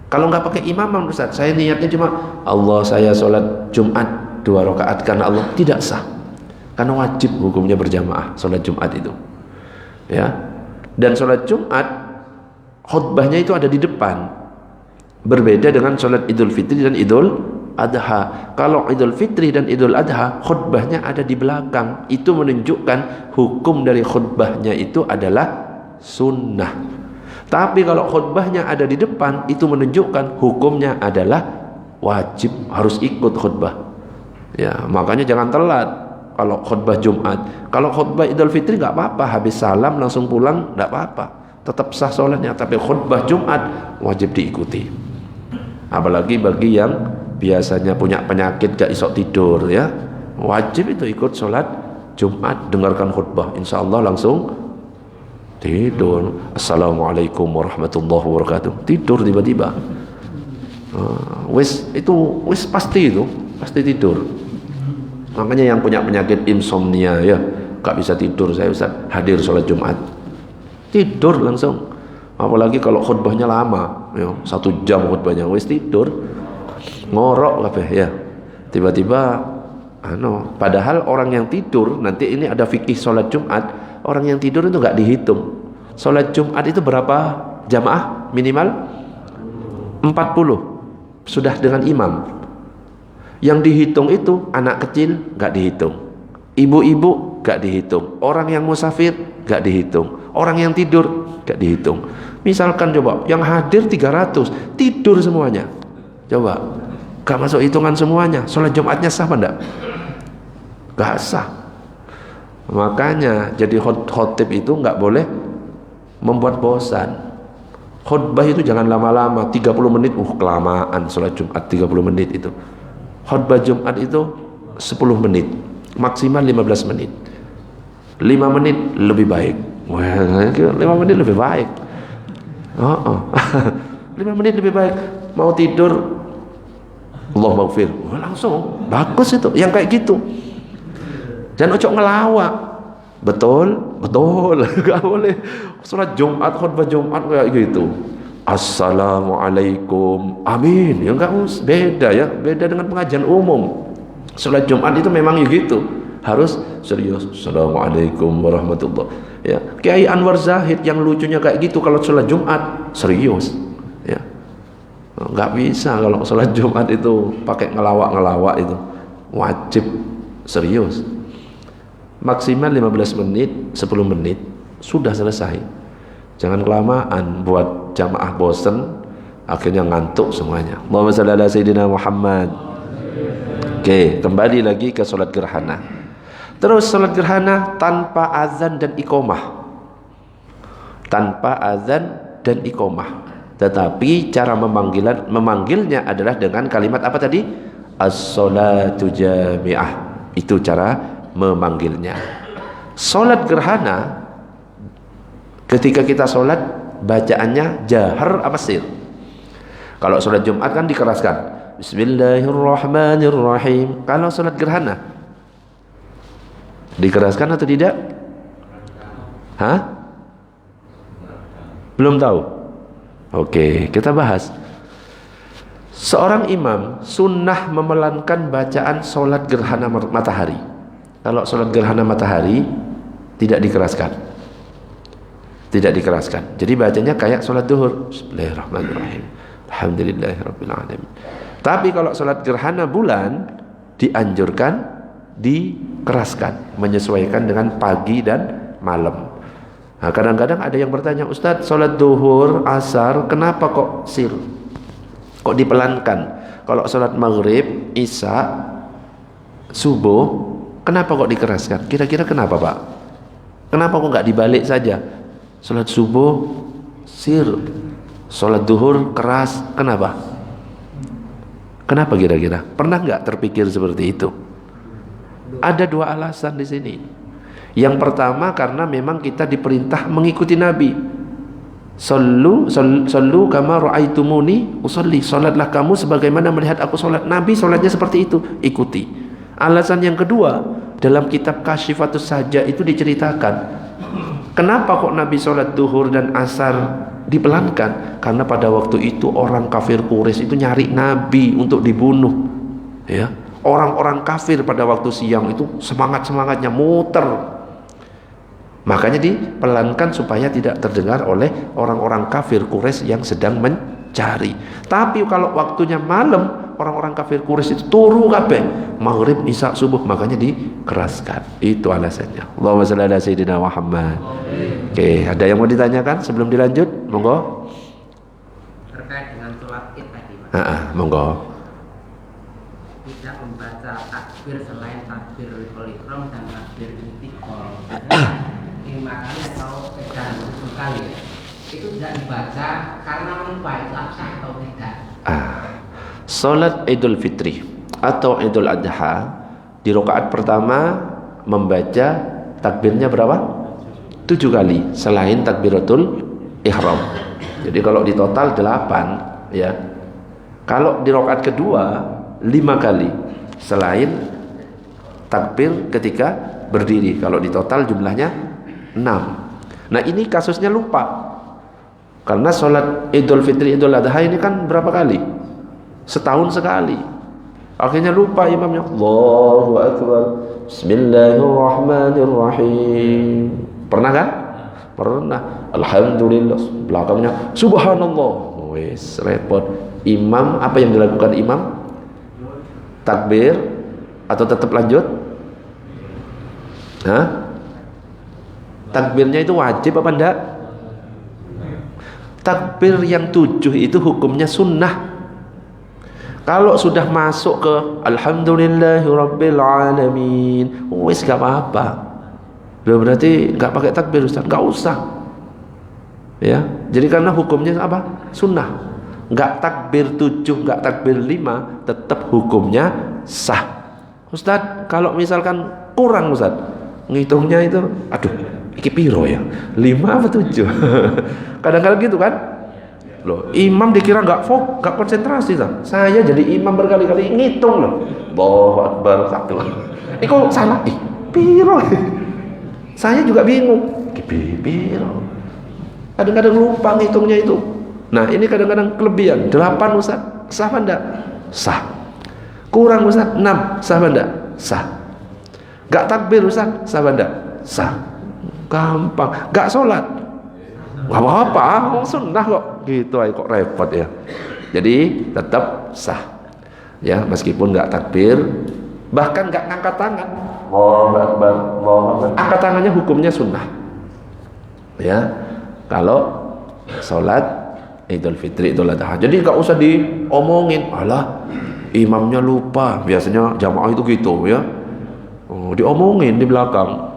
Kalau nggak pakai imaman, Ustaz, saya niatnya cuma Allah, saya sholat Jumat 2 rakaat karena Allah, tidak sah, karena wajib hukumnya berjamaah sholat Jumat itu. Ya. Dan sholat Jumat khutbahnya itu ada di depan. Berbeda dengan sholat Idul Fitri dan Idul Adha. Kalau Idul Fitri dan Idul Adha khutbahnya ada di belakang, itu menunjukkan hukum dari khutbahnya itu adalah sunnah. Tapi kalau khutbahnya ada di depan, itu menunjukkan hukumnya adalah wajib, harus ikut khutbah. Ya, makanya jangan telat kalau khutbah Jumat. Kalau khutbah Idul Fitri nggak apa-apa, habis salam langsung pulang nggak apa-apa, tetap sah sholatnya. Tapi khutbah Jumat wajib diikuti. Apalagi bagi yang biasanya punya penyakit gak isok tidur, ya wajib itu ikut sholat Jumat, dengarkan khutbah, insya Allah langsung tidur. Assalamualaikum warahmatullahi wabarakatuh, tidur tiba-tiba. Wis pasti tidur. Makanya yang punya penyakit insomnia, ya gak bisa tidur, saya Ustaz, hadir sholat Jumat tidur langsung. Apalagi kalau khutbahnya lama, ya, 1 jam khutbahnya, wis tidur, ngorok kabeh ya. Tiba-tiba padahal orang yang tidur, nanti ini ada fikih sholat Jumat, orang yang tidur itu nggak dihitung. Sholat Jumat itu berapa jamaah minimal? 40 sudah dengan imam. Yang dihitung itu anak kecil gak dihitung, ibu-ibu gak dihitung, orang yang musafir gak dihitung, orang yang tidur gak dihitung. Misalkan coba yang hadir 300 tidur semuanya, coba gak masuk hitungan semuanya, sholat Jumatnya sah apa enggak? Gak sah. Makanya jadi khotib itu gak boleh membuat bosan. Khutbah itu jangan lama-lama, 30 menit, kelamaan sholat Jumat 30 menit itu. Khutbah Jumat itu 10 menit, maksimal 15 menit. 5 menit lebih baik. Wah, 5 menit lebih baik. 5 menit lebih baik. Mau tidur, Allah maghfir, langsung bagus itu. Yang kayak gitu. Jangan ocok ngelawak. Betul, gak boleh. Sholat Jumat, khutbah Jumat kayak gitu. Assalamualaikum, amin. Ya enggak, beda ya, beda dengan pengajian umum. Sholat Jumat itu memang gitu, harus serius. Assalamualaikum warahmatullahi. Ya, Kiai Anwar Zahid yang lucunya kayak gitu, kalau sholat Jumat serius. Ya, enggak bisa kalau sholat Jumat itu pakai ngelawak itu, wajib serius. Maksimal 15 menit, 10 menit sudah selesai. Jangan kelamaan, buat jamaah bosen, akhirnya ngantuk semuanya. Allahumma shalli ala sayyidina Muhammad. Oke, kembali lagi ke sholat gerhana. Terus sholat gerhana tanpa azan dan iqomah. Tanpa azan dan iqomah. Tetapi cara memanggilnya adalah dengan kalimat apa tadi? As-sholatu jami'ah. Itu cara memanggilnya. Sholat gerhana, ketika kita sholat, bacaannya jahar apa sir? Kalau sholat Jumat kan dikeraskan, Bismillahirrahmanirrahim. Kalau sholat gerhana dikeraskan atau tidak? Hah? Belum tahu? Oke, kita bahas. Seorang imam sunnah memelankan bacaan sholat gerhana matahari. Kalau sholat gerhana matahari tidak dikeraskan, tidak dikeraskan. Jadi bacanya kayak sholat duhur, Bismillahirrahmanirrahim, Alhamdulillahirabbil alamin. Tapi kalau sholat gerhana bulan dianjurkan dikeraskan, menyesuaikan dengan pagi dan malam. Nah, kadang-kadang ada yang bertanya, Ustadz, sholat duhur, asar, kenapa kok sir? Kok dipelankan? Kalau sholat maghrib, isya, subuh, kenapa kok dikeraskan? Kira-kira kenapa, Pak? Kenapa kok nggak dibalik saja? Sholat subuh sir, sholat duhur keras, kenapa? Kenapa kira-kira? Pernah nggak terpikir seperti itu? Ada dua alasan di sini. Yang pertama, karena memang kita diperintah mengikuti Nabi. Sallu kama ra'aitumuni usolli. Salatlah kamu sebagaimana melihat aku salat. Nabi salatnya seperti itu, ikuti. Alasan yang kedua, dalam kitab Kasyifatus Saja itu diceritakan, kenapa kok Nabi sholat duhur dan asar dipelankan? Karena pada waktu itu orang kafir Quraisy itu nyari Nabi untuk dibunuh. Ya, orang-orang kafir pada waktu siang itu semangat-semangatnya muter. Makanya dipelankan supaya tidak terdengar oleh orang-orang kafir Quraisy yang sedang mencari. Tapi kalau waktunya malam, orang-orang kafir Quraisy itu turu kabeh, maghrib, isya, subuh, makanya dikeraskan. Itu alasannya. Allahumma shalli ala sayyidina Muhammad. Oke, ada yang mau ditanyakan sebelum dilanjut? Monggo. Terkait dengan sholat Id tadi, Pak. Monggo. Tidak membaca takbir selain takbir ihram dan takbir intiqal. 5 kali atau dan 10 kali ya. Itu tidak dibaca karena lupa, itu absah atau tidak? Salat Idul Fitri atau Idul Adha di rakaat pertama membaca takbirnya berapa? 7 kali selain takbiratul ihram. Jadi kalau di total 8 ya. Kalau di rakaat kedua 5 kali selain takbir ketika berdiri. Kalau di total jumlahnya 6. Nah, ini kasusnya lupa. Karena sholat Idul Fitri, Idul Adha ini kan berapa kali? Setahun sekali. Akhirnya lupa imamnya. Allahu Akbar, Bismillahirrahmanirrahim. Pernah kan? Pernah. Alhamdulillah. Belakangnya subhanallah. Wes repot. Imam, apa yang dilakukan imam? Takbir atau tetap lanjut? Hah? Takbirnya itu wajib apa enggak? Takbir yang 7 itu hukumnya sunnah. Kalau sudah masuk ke alhamdulillahirabbil alamin, wis gak apa-apa. Berarti gak pakai takbir Ustaz, gak usah. Ya, jadi karena hukumnya apa? Sunnah. Gak takbir 7, gak takbir 5, tetap hukumnya sah. Ustaz, kalau misalkan kurang Ustaz, ngitungnya itu, aduh, iki piro ya? 5 apa 7? Kadang-kadang gitu kan? Loh, imam dikira nggak konsentrasi tak? Saya jadi imam berkali-kali ngitung loh. Allahu Akbar 1. Kok salah? Piro? Saya juga bingung. Piro? Kadang-kadang lupa ngitungnya itu. Nah, ini kadang-kadang kelebihan. 8 Ustaz, sah apa enggak? Sah. Kurang Ustaz, 6, sah apa enggak? Sah. Gak takbir Ustaz, sah apa enggak? Sah. Gampang. Gak sholat, gak apa-apa, sunnah kok. Gitu aja kok repot ya. Jadi tetap sah. Ya, meskipun gak takbir, bahkan gak ngangkat tangan. Allahu Akbar, Allahu Akbar. Angkat tangannya hukumnya sunnah. Ya, kalau sholat Idul Fitri, Idul Adha. Jadi gak usah diomongin. Alah, imamnya lupa. Biasanya jamaah itu gitu ya. Diomongin di belakang.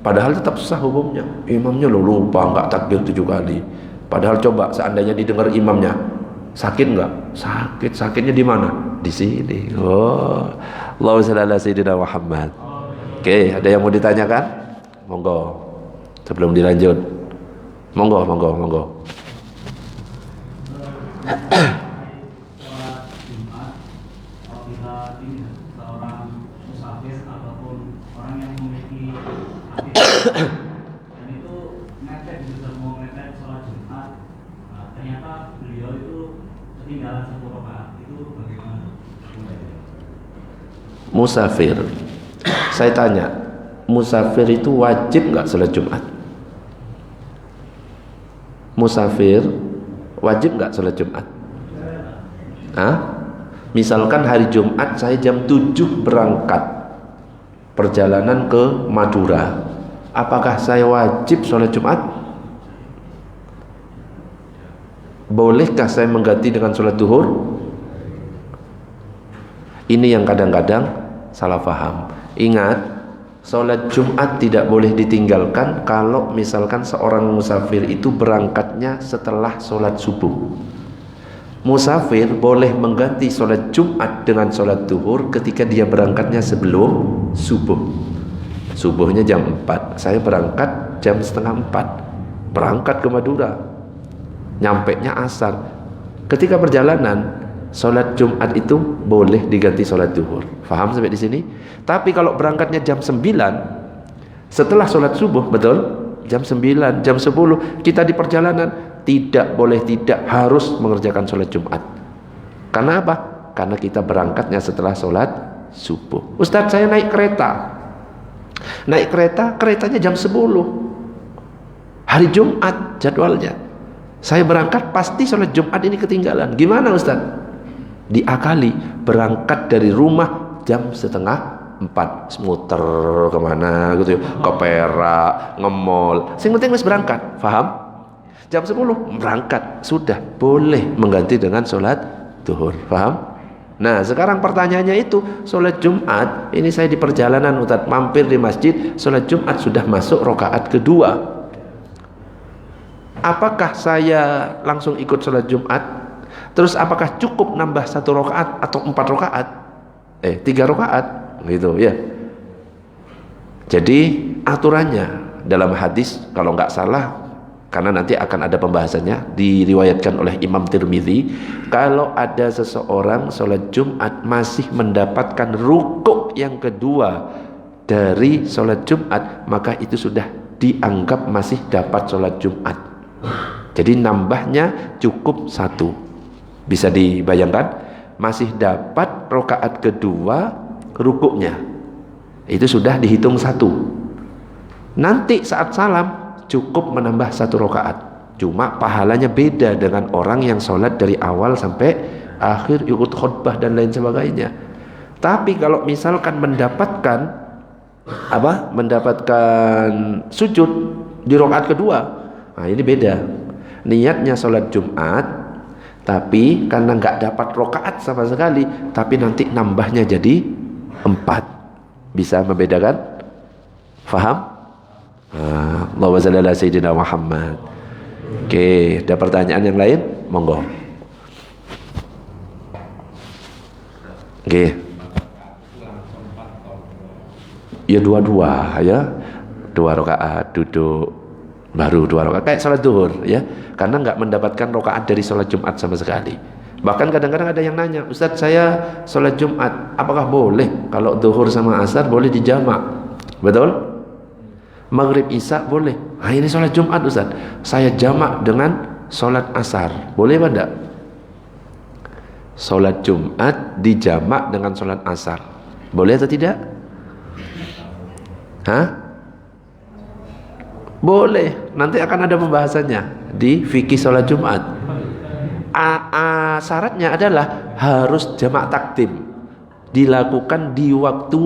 Padahal tetap sah hukumnya. Imamnya lupa nggak takbir 7 kali. Padahal coba seandainya didengar imamnya, sakit nggak? Sakit. Sakitnya di mana? Di sini. Oh, Allahu shalli ala sayyidina Muhammad. Oke, ada yang mau ditanyakan? Monggo. Sebelum dilanjut. Monggo. Dan itu mepet gitu, mau mepet sholat Jumat. Nah, ternyata beliau itu ketinggalan 1 rakaat. Itu bagaimana? Musafir. Saya tanya, musafir itu wajib nggak sholat Jumat? Musafir wajib nggak sholat Jumat? Hah? Misalkan hari Jumat saya jam 7 berangkat perjalanan ke Madura, apakah saya wajib sholat Jumat? Bolehkah saya mengganti dengan sholat duhur? Ini yang kadang-kadang salah paham. Ingat, sholat Jumat tidak boleh ditinggalkan kalau misalkan seorang musafir itu berangkatnya setelah sholat subuh. Musafir boleh mengganti sholat Jumat dengan sholat duhur ketika dia berangkatnya sebelum subuh. Subuhnya jam 4, saya berangkat jam setengah 4, berangkat ke Madura, nyampenya asar. Ketika perjalanan, sholat Jumat itu boleh diganti sholat duhur. Faham sampai di sini? Tapi kalau berangkatnya jam 9 setelah sholat subuh, betul? Jam 9, jam 10 kita di perjalanan, tidak harus mengerjakan sholat Jumat. Karena apa? Karena kita berangkatnya setelah sholat subuh. Ustadz, saya naik kereta, keretanya jam 10 hari Jumat jadwalnya. Saya berangkat pasti sholat Jumat ini ketinggalan. Gimana Ustadz? Diakali, berangkat dari rumah jam setengah 4, muter kemana gitu ya, ke Perak, nge-mall, sing penting wis berangkat. Paham? Jam 10 berangkat, sudah boleh mengganti dengan sholat duhur. Paham? Nah, sekarang pertanyaannya itu, sholat Jumat ini saya di perjalanan Ustaz, mampir di masjid, sholat Jumat sudah masuk rakaat kedua. Apakah saya langsung ikut sholat Jumat? Terus apakah cukup nambah 1 rakaat atau 4 rakaat? 3 rakaat gitu ya. Jadi aturannya dalam hadis, kalau nggak salah, karena nanti akan ada pembahasannya, diriwayatkan oleh Imam Tirmidzi, kalau ada seseorang sholat Jumat masih mendapatkan rukuk yang kedua dari sholat Jumat, maka itu sudah dianggap masih dapat sholat Jumat. Jadi nambahnya cukup 1. Bisa dibayangkan, masih dapat rakaat kedua rukuknya, itu sudah dihitung 1. Nanti saat salam cukup menambah 1 rakaat. Cuma pahalanya beda dengan orang yang sholat dari awal sampai akhir, ikut khutbah dan lain sebagainya. Tapi kalau misalkan mendapatkan sujud di rakaat kedua, nah ini beda. Niatnya sholat Jumat, tapi karena nggak dapat rakaat sama sekali, tapi nanti nambahnya jadi 4. Bisa membedakan? Faham? Allahumma shalli ala sayyidina Muhammad. Oke, ada pertanyaan yang lain? Monggo. Oke. Ya dua-dua ya. 2 rakaat duduk baru 2 rakaat kayak salat zuhur ya. Karena enggak mendapatkan rakaat dari salat Jumat sama sekali. Bahkan kadang-kadang ada yang nanya, "Ustaz, saya salat Jumat, apakah boleh kalau zuhur sama asar boleh dijamak?" Betul? Maghrib Isya boleh. Nah, ini sholat Jumat Ustaz, saya jamak dengan sholat asar, boleh apa enggak? Sholat Jumat dijamak dengan sholat asar, boleh atau tidak? Boleh. Nanti akan ada pembahasannya di fikih sholat Jumat. Syaratnya adalah harus jamak takdim, dilakukan di waktu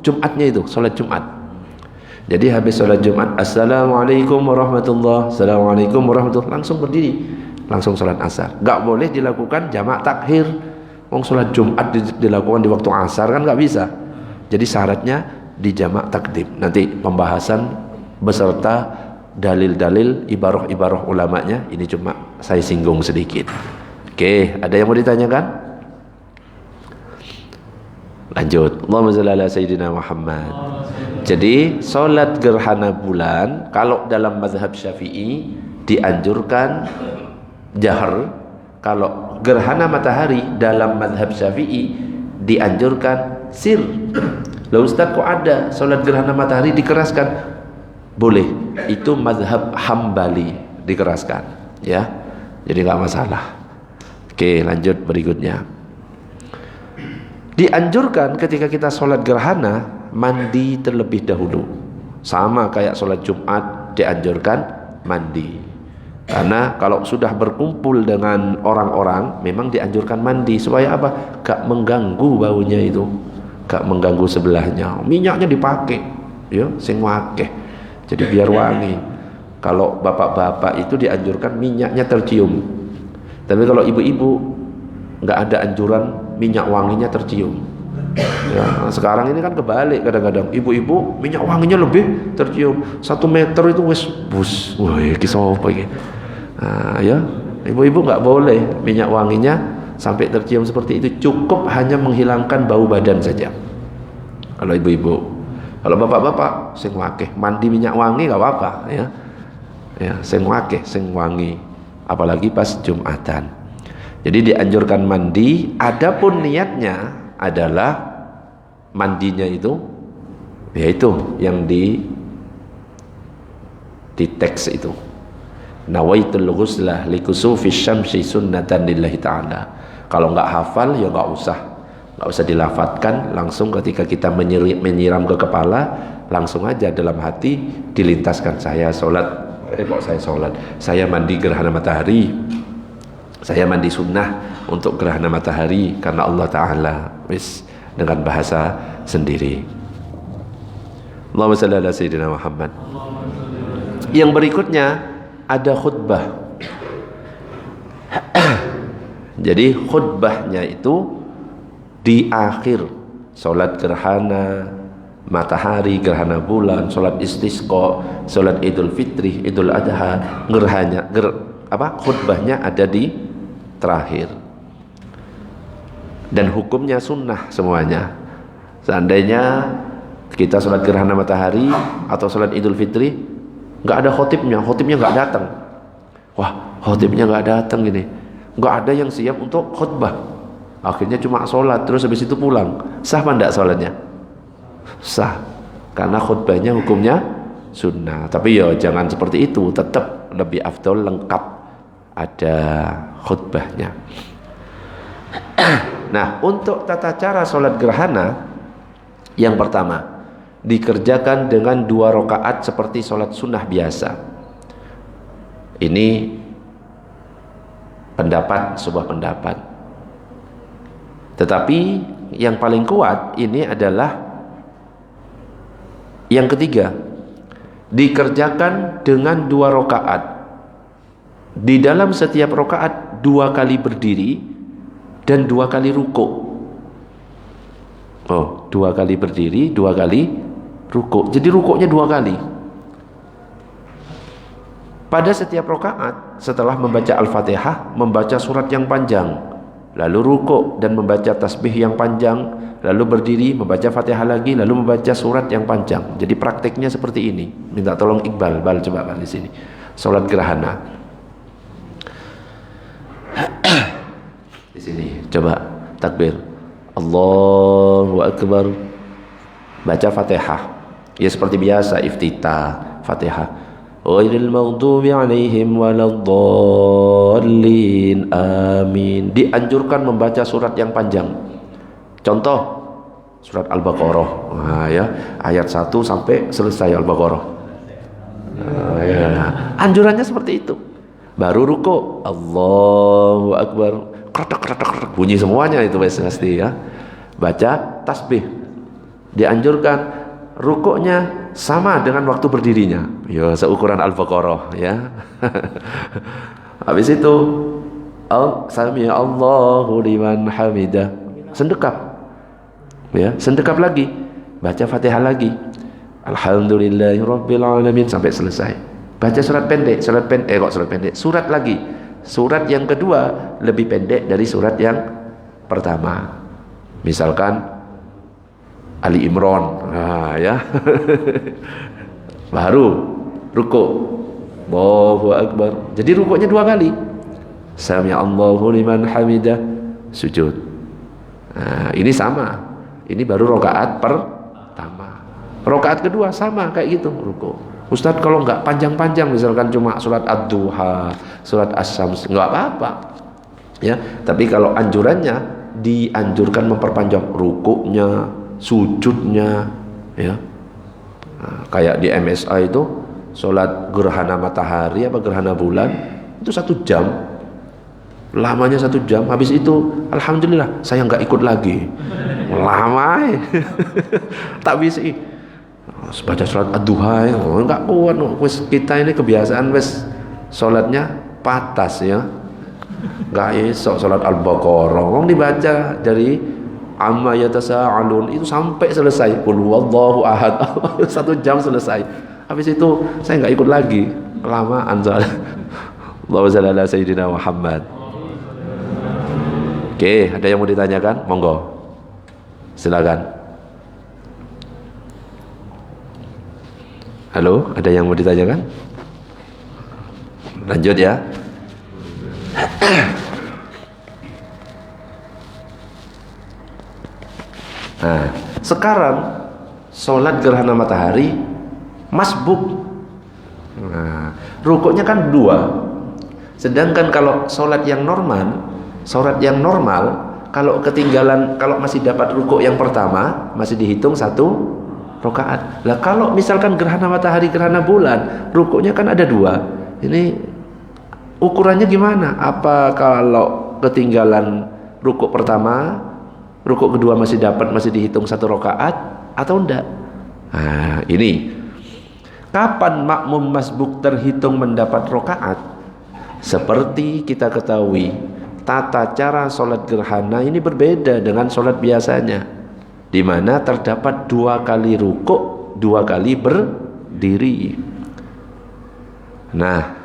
Jumatnya itu, sholat Jumat. Jadi habis sholat Jumat, Assalamualaikum warahmatullahi, Assalamualaikum warahmatullahi, langsung berdiri, langsung sholat asar. Gak boleh dilakukan jamak takhir. Wong sholat Jumat dilakukan di waktu asar kan gak bisa. Jadi syaratnya di jamak takdim. Nanti pembahasan beserta dalil-dalil ibarah-ibarah ulamanya, ini cuma saya singgung sedikit. Oke, ada yang mau ditanyakan? Lanjut. Allahumma shalli ala sayyidina Muhammad. Jadi sholat gerhana bulan kalau dalam mazhab Syafi'i dianjurkan jahar. Kalau gerhana matahari dalam mazhab Syafi'i dianjurkan sir. Lah Ustaz, kok ada sholat gerhana matahari dikeraskan? Boleh. Itu mazhab Hambali, dikeraskan ya. Jadi nggak masalah. Oke, lanjut berikutnya. Dianjurkan ketika kita sholat gerhana mandi terlebih dahulu, sama kayak sholat Jumat dianjurkan mandi. Karena kalau sudah berkumpul dengan orang-orang memang dianjurkan mandi supaya apa? Gak mengganggu baunya itu, gak mengganggu sebelahnya. Minyaknya dipakai, ya, sing wakeh. Jadi biar wangi. Kalau bapak-bapak itu dianjurkan minyaknya tercium. Tapi kalau ibu-ibu nggak ada anjuran minyak wanginya tercium. Ya, sekarang ini kan kebalik, kadang-kadang ibu-ibu minyak wanginya lebih tercium. 1 meter itu wis bus. Wah, iki sapa iki? Nah, ya, ibu-ibu nggak boleh minyak wanginya sampai tercium seperti itu. Cukup hanya menghilangkan bau badan saja. Kalau ibu-ibu, kalau bapak-bapak sing wakeh mandi minyak wangi nggak apa-apa ya. Ya, sing wakeh, sing wangi. Apalagi pas Jumatan. Jadi dianjurkan mandi, adapun niatnya adalah mandinya itu yaitu yang di teks itu. Nawaitul ghuslah likusufi syamsi sunnatan lillahi ta'ala. Kalau enggak hafal ya enggak usah dilafatkan, langsung ketika kita menyiram ke kepala, langsung aja dalam hati dilintaskan, saya mandi gerhana matahari, saya mandi sunnah untuk gerhana matahari karena Allah Ta'ala, wis, dengan bahasa sendiri. Allahumma shalli ala sayyidina Muhammad. Yang berikutnya ada khutbah. Jadi khutbahnya itu di akhir sholat gerhana matahari, gerhana bulan, sholat istisqa, sholat idul fitri, idul adha, khutbahnya ada di terakhir. Dan hukumnya sunnah semuanya. Seandainya kita sholat gerhana matahari atau sholat idul fitri nggak ada khotibnya nggak datang, wah khotibnya nggak datang gini, nggak ada yang siap untuk khutbah, akhirnya cuma sholat terus habis itu pulang, sah apa enggak sholatnya? Sah, karena khutbahnya hukumnya sunnah. Tapi ya jangan seperti itu, tetap lebih afdol lengkap ada khutbahnya. Nah, untuk tata cara sholat gerhana, yang pertama dikerjakan dengan 2 rakaat seperti sholat sunnah biasa. Ini sebuah pendapat. Tetapi yang paling kuat ini adalah yang ketiga, dikerjakan dengan 2 rakaat. Di dalam setiap rakaat 2 kali berdiri dan 2 kali rukuk. 2 kali berdiri, 2 kali rukuk. Jadi rukuknya 2 kali. Pada setiap rakaat setelah membaca Al-Fatihah, membaca surat yang panjang, lalu rukuk dan membaca tasbih yang panjang, lalu berdiri membaca Fatihah lagi, lalu membaca surat yang panjang. Jadi prakteknya seperti ini. Minta tolong Iqbal, coba Bal di sini. Salat gerhana. Di sini coba takbir. Allahu Akbar. Baca Fatihah. Ya seperti biasa iftitah Fatihah. Ghairil maghdubi 'alaihim waladdallin. Amin. Dianjurkan membaca surat yang panjang. Contoh surat Al-Baqarah. Nah, ya, ayat 1 sampai selesai Al-Baqarah. Ya. Anjurannya seperti itu. Baru ruku, Allahu Akbar. Kretek bunyi semuanya itu pasti ya. Baca tasbih. Dianjurkan rukuknya sama dengan waktu berdirinya, ya seukuran Al-Baqarah ya. Habis itu sami Allahu liman hamidah, sendekap ya, sendekap lagi, baca Fatihah lagi, Alhamdulillahirabbil alamin sampai selesai. Baca surat pendek, surat lagi. Surat yang kedua lebih pendek dari surat yang pertama. Misalkan Ali Imran, ya. Baru rukuk, Allahu Akbar. Jadi rukuknya 2 kali. Sami Allahu liman hamidah, sujud. Nah, ini sama. Ini baru rakaat pertama. Rakaat kedua sama kayak gitu, rukuk. Ustadz kalau nggak panjang-panjang, misalkan cuma surat Ad-Duha, surat As-Syams, nggak apa-apa. Ya, tapi kalau anjurannya dianjurkan memperpanjang rukuknya, sujudnya, ya. Nah, kayak di MSA itu sholat gerhana matahari apa gerhana bulan itu 1 jam, lamanya 1 jam. Habis itu alhamdulillah saya nggak ikut lagi, lama tak bisa baca sholat Ad-Duha ya. Nggak kuat, kita ini kebiasaan sholatnya patas ya, nggak esok sholat Al-Baqarah dibaca dari amma yatasaalun itu sampai selesai, qul huwallahu ahad. 1 jam selesai. Habis itu saya nggak ikut lagi, kelamaan soalnya. Allahumma shalli ala sayyidina Muhammad. Oke, ada yang mau ditanyakan? Monggo, silakan. Halo, ada yang mau ditanyakan? Lanjut ya. Nah, sekarang sholat gerhana matahari masbuk. Nah, rukuknya kan 2. Sedangkan kalau sholat yang normal, kalau ketinggalan, kalau masih dapat rukuk yang pertama, masih dihitung 1 rakaat. Lah kalau misalkan gerhana matahari, gerhana bulan, rukuknya kan ada 2. Ini ukurannya gimana? Apa kalau ketinggalan rukuk pertama, rukuk kedua masih dapat, masih dihitung 1 rakaat atau enggak? Nah, ini kapan makmum masbuk terhitung mendapat rakaat? Seperti kita ketahui, tata cara sholat gerhana ini berbeda dengan sholat biasanya, di mana terdapat 2 kali rukuk, 2 kali berdiri. Nah,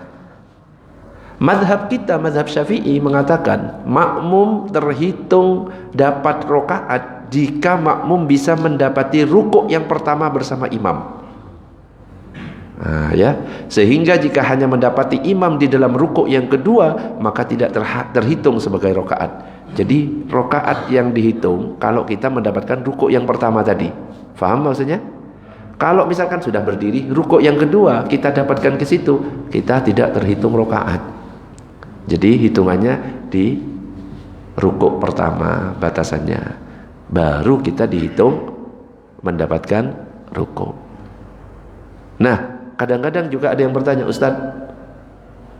madhab kita, madhab Syafi'i mengatakan makmum terhitung dapat rakaat jika makmum bisa mendapati rukuk yang pertama bersama imam. Nah, ya, sehingga jika hanya mendapati imam di dalam rukuk yang kedua, maka tidak terhitung sebagai rakaat. Jadi rakaat yang dihitung kalau kita mendapatkan rukuk yang pertama tadi. Faham maksudnya? Kalau misalkan sudah berdiri, rukuk yang kedua kita dapatkan ke situ, kita tidak terhitung rakaat. Jadi hitungannya di rukuk pertama batasannya, baru kita dihitung mendapatkan ruku. Nah, kadang-kadang juga ada yang bertanya, Ustadz,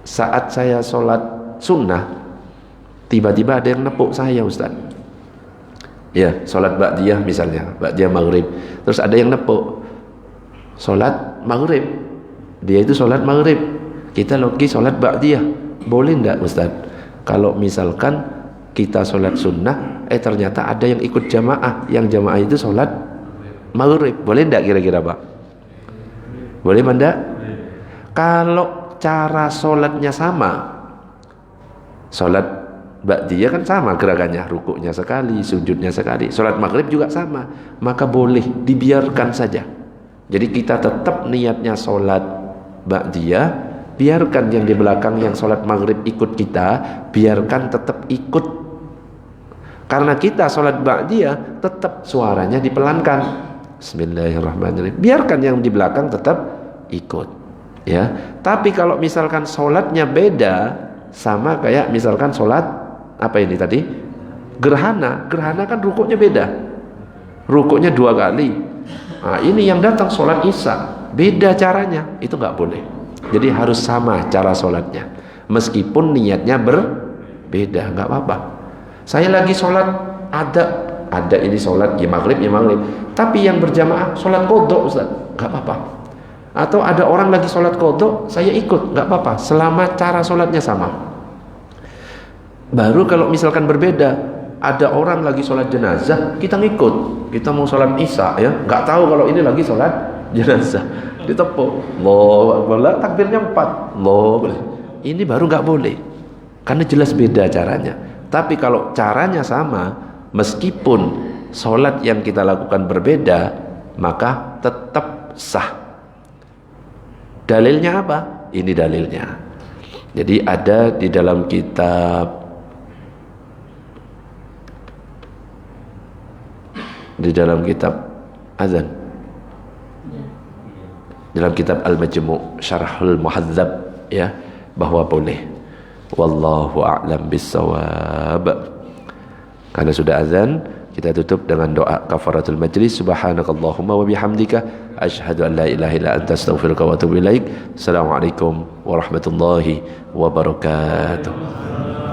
saat saya sholat sunnah tiba-tiba ada yang nepuk saya, Ustadz. Ya, sholat ba'diyah misalnya, ba'diyah maghrib, terus ada yang nepuk. Sholat maghrib, dia itu sholat maghrib, kita lagi sholat ba'diyah, boleh enggak Ustaz? Kalau misalkan kita sholat sunnah, ternyata ada yang ikut jamaah, yang jamaah itu sholat maghrib, boleh enggak kira-kira Pak? Boleh enggak? Kalau cara sholatnya sama, sholat ba'diyah kan sama gerakannya, rukuknya sekali, sujudnya sekali, sholat maghrib juga sama, maka boleh dibiarkan saja. Jadi kita tetap niatnya sholat ba'diyah, biarkan yang di belakang yang sholat maghrib ikut kita, biarkan tetap ikut. Karena kita sholat ba'diyah tetap suaranya dipelankan, Bismillahirrahmanirrahim, biarkan yang di belakang tetap ikut, ya. Tapi kalau misalkan sholatnya beda, sama kayak misalkan sholat apa ini tadi, gerhana kan rukuknya beda, rukuknya 2 kali. Nah, ini yang datang sholat isya beda caranya, itu nggak boleh. Jadi harus sama cara sholatnya, meskipun niatnya berbeda, nggak apa-apa. Saya lagi sholat ada ini sholat ya maghrib, tapi yang berjamaah sholat qadha Ustaz, nggak apa-apa. Atau ada orang lagi sholat qadha, saya ikut, nggak apa-apa, selama cara sholatnya sama. Baru kalau misalkan berbeda, ada orang lagi sholat jenazah, kita ngikut, kita mau sholat isya ya, nggak tahu kalau ini lagi sholat jenazah, ditepuk, Allahu Akbar, takbirnya 4, Allahu, ini baru nggak boleh, karena jelas beda caranya. Tapi kalau caranya sama, meskipun sholat yang kita lakukan berbeda, maka tetap sah. Dalilnya apa? Ini dalilnya. Jadi ada di dalam kitab azan, dalam kitab Al-Majmu' Syarhul Muhadzab, ya, bahwa boleh. Wallahu a'lam bissawab. Karena sudah azan, kita tutup dengan doa kafaratul majlis. Subhanakallahumma wa bihamdika asyhadu an la ilaha illa anta astaghfiruka wa atubu ilaik. Assalamualaikum warahmatullahi wabarakatuh.